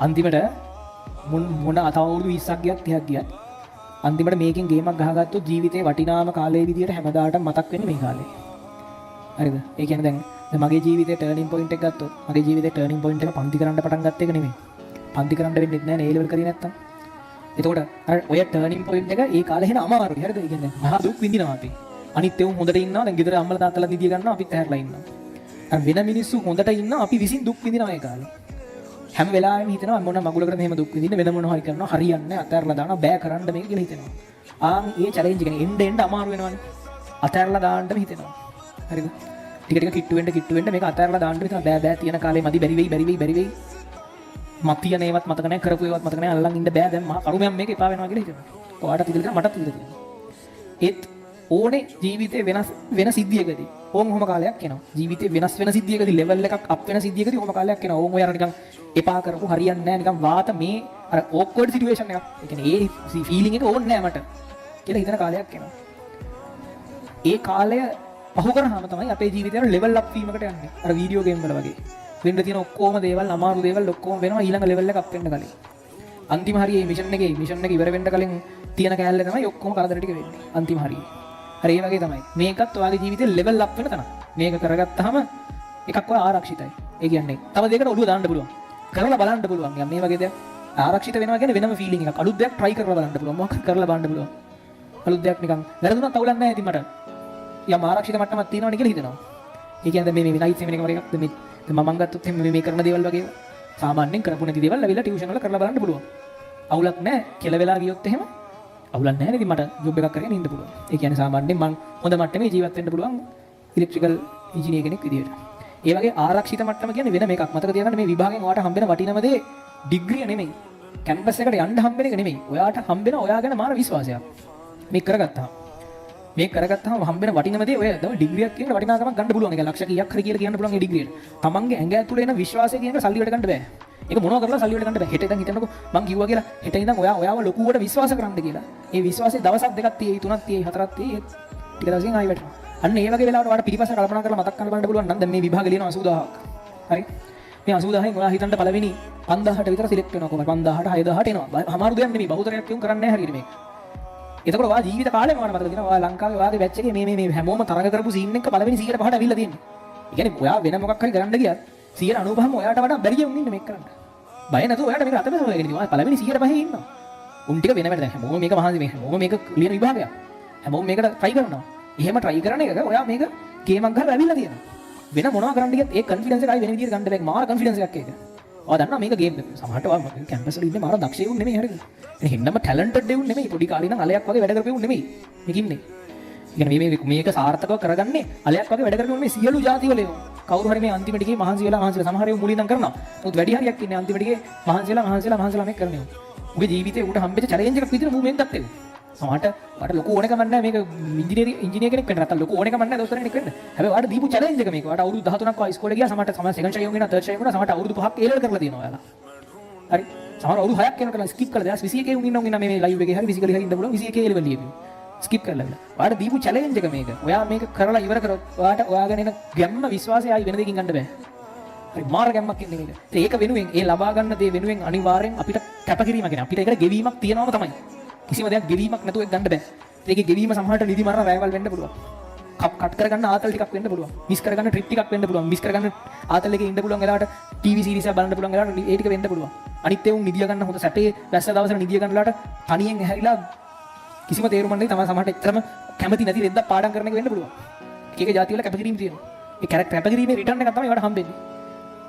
අන්තිමට මොන අතවුරුදු 20ක් ගියත් 30ක් ගියත් අන්තිමට මේකෙන් ගේමක් ගහගත්තොත් ජීවිතේ වටිනාම කාලයේ විදියට හැමදාටම මතක් වෙන්නේ මේ කාලේ. හරිද? ඒ කියන්නේ දැන් මගේ ජීවිතේ ටර්නින් පොයින්ට් එක ගත්තොත් මගේ ජීවිතේ ටර්නින් පොයින්ට් එක පන්ති කරන්න පටන් ගත්ත එක නෙමෙයි. පන්ති කරන්න වෙන්නේ නැහැ A level කරේ නැත්තම්. එතකොට අර ඔය ටර්නින් පොයින්ට් එක ඒ කාලේ එන අමාරුයි. හරිද? ඒ කියන්නේ මහා දුක් විඳිනවා අපි. අනිත් ඒවා හොඳට ඉන්නවා. දැන් ගෙදර අම්මලා තාත්තලා නිදිය ගන්නවා අපිත් ඇහැරලා ඉන්නවා. අර වෙන මිනිස්සු හොඳට ඉන්නවා අපි විසින් දුක් විඳිනවා ඒ කාලේ. හැම වෙලාවෙම හිතනවා මොන මගුලකට මෙහෙම දුක් විඳින්න වෙන මොනවා හරි කරනවා හරියන්නේ නැහැ අතහැරලා දානවා බෑ කරන්න මේක කියලා හිතෙනවා. ඒ චැලෙන්ජ් එක එන්න එන්න අමාරු වෙනවනේ. අතහැරලා දාන්නම හිතෙනවා. හරිද? ටික ටික කිට්ටු වෙන්න මේක අතහැරලා දාන්න හිතනවා බෑ තියෙන කාලේ මදි බැරි වෙයි. මතියන ඒවත් මතක නැහැ කරපු ඒවත් මතක නැහැ අල්ලන් ඉන්න බෑ දැන් මහා කරුමයන් මේක එපා වෙනවා කියලා හිතෙනවා. ඔයාටත් ඉඳලා මටත් ඉඳලා ඒත් ඕනේ ජීවිතේ වෙනස් වෙන සිද්ධියකදී ඕන් ඔහොම කාලයක් එනවා. ජීවිතේ වෙනස් වෙන සිද්ධියකදී level එකක් අප් වෙන සිද්ධියකදී ඔහොම කාලයක් එනවා. ඕන් ඔය අර නිකන් එපා කරපු හරියන්නේ නැහැ නිකන් වාත මේ අර awkward situation එකක්. ඒ කියන්නේ ඒ feeling එක ඕනේ නැහැ මට කියලා හිතන කාලයක් එනවා. ඒ කාලය පහු කරාම තමයි අපේ ජීවිතේ level up වීමකට යන්නේ. අර වීඩියෝ ගේම් වල වගේ. වෙන්න තියෙන ඔක්කොම දේවල් අමාරු දේවල් ඔක්කොම වෙනවා ඊළඟ level එක අප් වෙන්න කලින්. අන්තිම හරියේ මිෂන් එක ඉවර වෙන්න කලින් තියෙන කෑල්ල තමයි ඔක්කොම කරදර ටික වෙන්නේ. අන්තිම හරියේ. හරි ඒ වගේ තමයි. මේකත් ඔයාගේ ජීවිතේ level up වෙන තැන. මේක කරගත්තාම එකක් ඔය ආරක්ෂිතයි. ඒ කියන්නේ තව දෙයකට ඔළුව දාන්න පුළුවන්. කරලා බලන්න පුළුවන්. යම් මේ වගේ දෙයක් ආරක්ෂිත වෙනවා කියන්නේ වෙනම feeling එකක්. අලුත් දෙයක් try කරලා බලන්න පුළුවන්. මොකක් කරලා බලන්න පුළුවන්. අලුත් දෙයක් නිකන් වැරදුනත් අවුලක් නැහැ ඉතින් මට. යම් ආරක්ෂිත මට්ටමක් තියෙනවනේ කියලා හිතෙනවා. ඒ කියන්නේ මේ නයිට් සෙමින එක වගේ එකක්ද මේ මම ගත්තොත් මේ කරන දේවල් වගේ සාමාන්‍යයෙන් කරපු නැති දේවල් ලැබිලා ටියුෂන් වල කරලා බලන්න පුළුවන්. අවුලක් නැහැ. කෙල වෙලා ගියොත් එහෙම අවුලක් නැහැ නේද මට ජොබ් එකක් කරගෙන ඉන්න පුළුවන්. ඒ කියන්නේ සාමාන්‍යයෙන් මම හොඳ මට්ටමේ ජීවත් වෙන්න පුළුවන් ඉලෙක්ට්‍රිකල් ඉංජිනේර කෙනෙක් විදියට. ඒ වගේ ආරක්ෂිත මට්ටම කියන්නේ වෙන මේකක්. මතක තියාගන්න මේ විභාගයෙන් ඔයාට හම්බෙන වටිනම දේ ඩිග්‍රිය නෙමෙයි. කැම්පස් එකට යන්න හම්බෙන එක නෙමෙයි. ඔයාට හම්බෙන ඔයා ගැන මාන විශ්වාසයක්. මේක කරගත්තා. මේක කරගත්තාම හම්බෙන වටිනම දේ ඔය තමයි ඩිග්‍රියක් කියන වටිනාකමක් ගන්න පුළුවන්. ඒක ලක්ෂ කීයක් හරි කියලා කියන්න පුළුවන් ඒ ඩිග්‍රියට. තමන්ගේ ඇඟ ඇතුලේ එන විශ්වාසය කියන එක සල්ලි වලට ගන්න බෑ. ඒක මොනවා කරලා සල්ලි වලට ගන්න බෑ. හෙට ඉඳන් හිතන්නකෝ මං කිව්වා කියලා හෙට ඉඳන් ඔයාව ලොකුවට විශ්වාස කරන්න කියලා. ඒ විශ්වාසය දවසක් දෙකක් තියෙයි තුනක් තියෙයි හතරක් තියෙයි ටික දවසකින් ආයෙ වැටෙනවා. අන්න ඒ වගේ වෙලාවට ඔයාලට පිටිපස්ස කල්පනා කරලා මතක් කරලා බලන්න පුළුවන් නම් දැන් මේ විභාගෙ ලියනවා 80000ක්. හරි. මේ 80000න් ඔයා හිතන්න පළවෙනි 5000ට විතර සිලෙක්ට් වෙනවා කොහොමද 5000ට 6000ට එනවා. අමාරු දෙයක් නෙමෙයි බහුතරයක් කියුම් කරන්නේ නැහැ හරියට මේක. එතකොට ඔයා ජීවිත කාලෙම ඔයාලට මතක තියෙනවා ඔයා ලංකාවේ ඔයාගේ බැච් එකේ මේ හැමෝම තරඟ කරපු සීන් එක පළවෙනි 100ට ඇවිල්ලා තියෙන්නේ. ඒ කියන්නේ ඔයා වෙන මොකක් හරි කරන්න ගියත් 95ම ඔයාට වඩා බැරි කෙනෙක් ඉන්නේ මේක කරන්න. බය නැතුව ඔයාට මේක අතපෙස හොයගෙන ඉන්නවා. පළවෙනි 100ට ඉන්නවා. උන් ටික වෙන වැඩ දැන් හැමෝම මේක මහන්සි මේ හැමෝම මේක ලියන විභාගයක්. හැමෝම මේකට try කරනවා. එහෙම try කරන එක ඔයා මේක ගේමක් ගහලා ඇවිල්ලා තියෙනවා. වෙන මොනවා කරන්න ගියත් ඒ confidence එක ආයි වෙන විදිහට ගන්න බෑ. මාර confidence එකක් ඒක. ඔයා දන්නවා මේක ගේම් එක. සමහරට ඔයා කැම්පස් වල ඉන්නේ මාර දක්ෂයෙකුන් නෙමෙයි හරිද? එනේ හින්නම ටැලන්ටඩ් දෙවුන් නෙමෙයි. පොඩි කාලේ ඉඳන් අලයක් වගේ වැඩ කරපෙවුන් නෙමෙයි. මේක ඉන්නේ. ඒ කියන්නේ මේක සාර්ථකව කරගන්නේ අලයක් වගේ වැඩ කරපෙවුන් මේ සියලු ಜಾති වල ඒවා. කවුරු හරි මේ අන්තිම ටිකේ මහන්සි වෙලා සමහර ඒවා මුලින් ඉඳන් කරනවා. මොකද වැඩි හරියක් ඉන්නේ අන්තිම ටිකේ මහන්සිලා මේක කරන්නේ. උගේ ජීවිතේ උට හම්බෙච්ච චැලෙන්ජ් එකක් විදිහට මූ මෙන් ගත්තේ. සමහරට වට ලොකු ඕනකමක් නැහැ මේක ඉංජිනේර කෙනෙක් වෙන්න නැත්නම් ලොකු ඕනකමක් නැහැ දොස්තර කෙනෙක් වෙන්න. හැබැයි වාට දීපු චැලෙන්ජ් එක මේක. වාට අවුරුදු 13ක් වා ඉස්කෝලේ ගියා. සමහරට සෙකන්ඩ් ෂයි වුණා, තර්ඩ් ෂයි වුණා. සමහරට අවුරුදු 5ක් ඒ ලෙවල් කරලා තියෙනවා ඔයාලා. හරි. සමහර අවුරුදු 6ක් යනකොට ස්කිප් කරලා දැන් 21 උන් ඉන්නවා මේ ලයිව් එකේ හරි ෆිසිකලි හරි ඉන්න පුළුවන් 21 ලෙවල් ලියපු. ස්කිප් කරලා ඉන්න. වාට දීපු චැලෙන්ජ් එක මේක. ඔයා මේක කරලා ඉවර කරොත් වාට ඔයාගෙන එන ගැම්ම විශ්වාසය ආයි වෙන දෙකින් ගන්න බෑ. හරි මාර ගැම්මක් ඉන්නේ මේක. ඒක වෙනුවෙන් ඒ ලබා ගන්න දේ වෙනුවෙන් අනිවාර්යෙන් අපිට කැපකිරීමක් කියන අපිට ඒකට ගෙවීමක් තියනවම තමයි. කිසිම දෙයක් ගෙවීමක් නැතුව ගන්න බෑ. ඒකේ ගෙවීම සමහරට නිදි මරණ වැයවල් වෙන්න පුළුවන්. කට් කරගන්න ආතල් ටිකක් වෙන්න පුළුවන්. මිස් කරගන්න ට්‍රිප් ටිකක් වෙන්න පුළුවන්. මිස් කරගන්න ආතල් එකේ ඉන්න පුළුවන් වෙලාවට ටීවී සීරීස් එකක් බලන්න පුළුවන් වෙලාවට ඒ ටික වෙන්න පුළුවන්. අනිත් ඒවා නිදිය ගන්න හොඳ සැපේ වැස්ස දවසට නිදිය ගන්න වෙලාවට තනියෙන් ඇහැරිලා කිසිම තේරුමක් නැති තමයි සමහරට එක්තරම කැමති නැති රෙද්දක් පාඩම් කරන එක වෙන්න පුළුවන්. එක එක જાති වල කැපකිරීම තියෙනවා. ඒ කැපකිරීමේ රිටර්න් එකක් තමයි ඒවට හම්බෙන්නේ.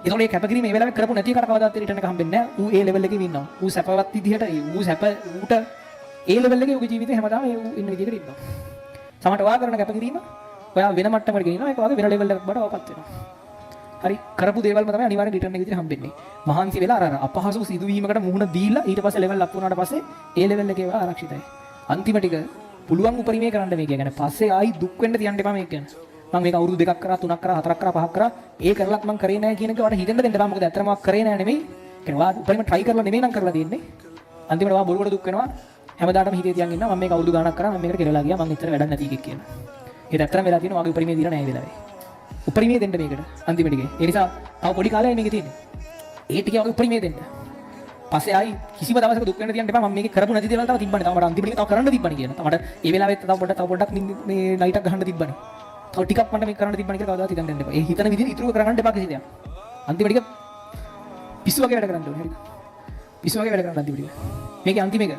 ඒතකොට මේ කැපකිරීම මේ වෙලාවේ කරපු නැති එකට කවදාවත් රිටර්න් එක හම්බෙන්නේ නැහැ. ඌ ඒ ලෙවල් එකේ ඉන්නවා. ඌ සැපවත් විදිහට ඌ සැප ඌට ඒ ලෙවල් එකේ ඌගේ ජීවිතේ හැමදාම ඌ ඉන්න විදිහකට ඉන්නවා. සමහරට ඔයා කරන කැපකිරීම ඔයා වෙන මට්ටමකට ගෙනිනවා. ඒක වගේ වෙන ලෙවල් එකකට බඩවපත් වෙනවා. හරි කරපු දේවල්ම තමයි අනිවාර්යෙන් රිටර්න් එක විදිහට හම්බෙන්නේ. මහන්සි වෙලා අර අපහසු සිදුවීමකට මුහුණ දීලා ඊට පස්සේ ලෙවල් අප් වුණාට පස්සේ ඒ ලෙවල් එකේ ඒවා ආරක්ෂිතයි. අන්තිම ටික පුළුවන් උපරිමයේ කරන්න මේක. يعني පස්සේ ආයි දුක් වෙන්න තියන්න එපා මේක ගැන. මම මේක අවුරුදු 2ක් කරා 3ක් කරා 4ක් කරා 5ක් කරා ඒ කරලත් මම කරේ නැහැ කියන එක වට හිතෙන්න දෙන්න බෑ. මොකද ඇත්තටම මම කරේ නැහැ නෙමෙයි. يعني වා උපරිම try කරලා නෙමෙයි නම් කරලා තියෙන්නේ. අන්තිමට වා බොරුවට දුක් වෙනවා. හැමදාටම හිතේ තියන් ඉන්නවා මම මේක අවුරුදු ගාණක් කරා මම මේකට කෙරලා ගියා මම ඉතර වැඩක් නැති එකෙක් කියලා. ඒක ඇත්තටම වෙලා තියෙනවා. වාගේ උපරිමයේ දීලා නැහැ වෙලාවේ. උපරිමයේ දෙන්න මේකට අන්තිම ටිකේ. ඒ නිසා තව පොඩි කාලයයි මේකේ තියෙන්නේ. ඒ ටිකේ වාගේ උපරිමයේ දෙන්න. පස්සේ ආයි කිසිම දවසක දුක් වෙන්න තියන්න එපා. මම මේක කරපු නැති දේවල් තව තිබ්බනේ. තව මට අන්තිමට තව කරන්න තිබ්බනේ කියන. මට ඒ වෙලාවෙත් තව පොඩ්ඩක් මේ නයිටක් ගහන්න තිබ්බනේ. තව ටිකක් මට මේක කරන්න තිබ්බනේ කියලා කවදාවත් හිතන්න දෙන්න එපා. ඒ හිතන විදිහට ඉතුරු කරගන්න එපා කිසි දෙයක්. අන්තිමට ටික පිස්සු වගේ වැඩ කරන්න ඕනේ. හරිද? පිස්සු වගේ වැඩ කරන්න අන්තිමට. මේකේ අන්තිම එක